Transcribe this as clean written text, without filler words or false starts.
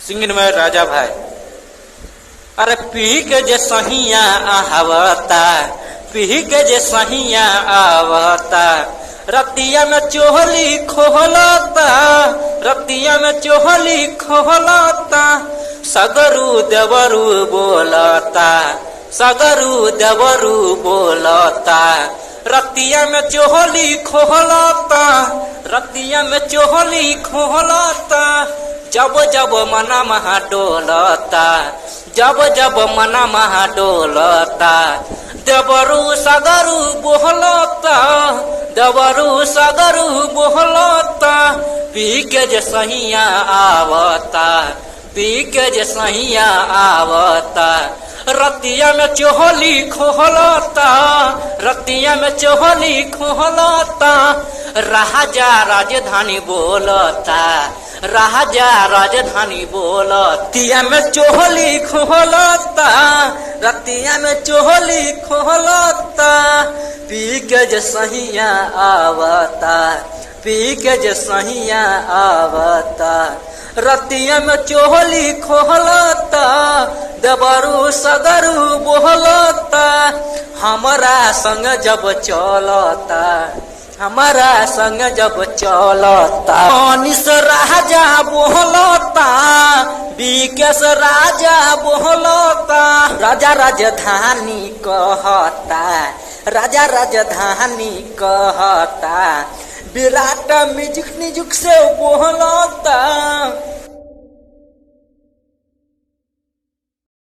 Singing में राजा भाई। अरे पी के जे सहिया आवता, पी के जे सहिया आवता, रतिया में चोहली खोलता, रतिया में चोहली खोलता, सगरू देवरू बोलता, सगरू देवरू बोलता, रतिया में चोहली खोलता, रतिया में चोहली खोलता, जब जब मना महा डोलता, जब जब मना महा डोलता, देवरू सगरू बोलता, देवरू सगरू बोलता, पी के जे सहिया आवता, पी के जे सहिया आवता, रतिया में चोहली खोलता, रतिया में चोहली खोलता, राजा राजधानी बोलता, राजा राजधानी बोलतिया में चोहली खोलता, रतिया में चोहली खोलता, पी के जे सहिया आवता, पी के जे सहिया आवता, रतिया में चोहली खोलता, देवरू सगरू बोलता, हमारा संग जब चलता, हमारा संग जब चलता, अनिस राजा बोलता, विकेश राजा बोलता, राजा राजधानी कहता, राजा राजधानी कहता, विराट म्यूजिक से बोलता,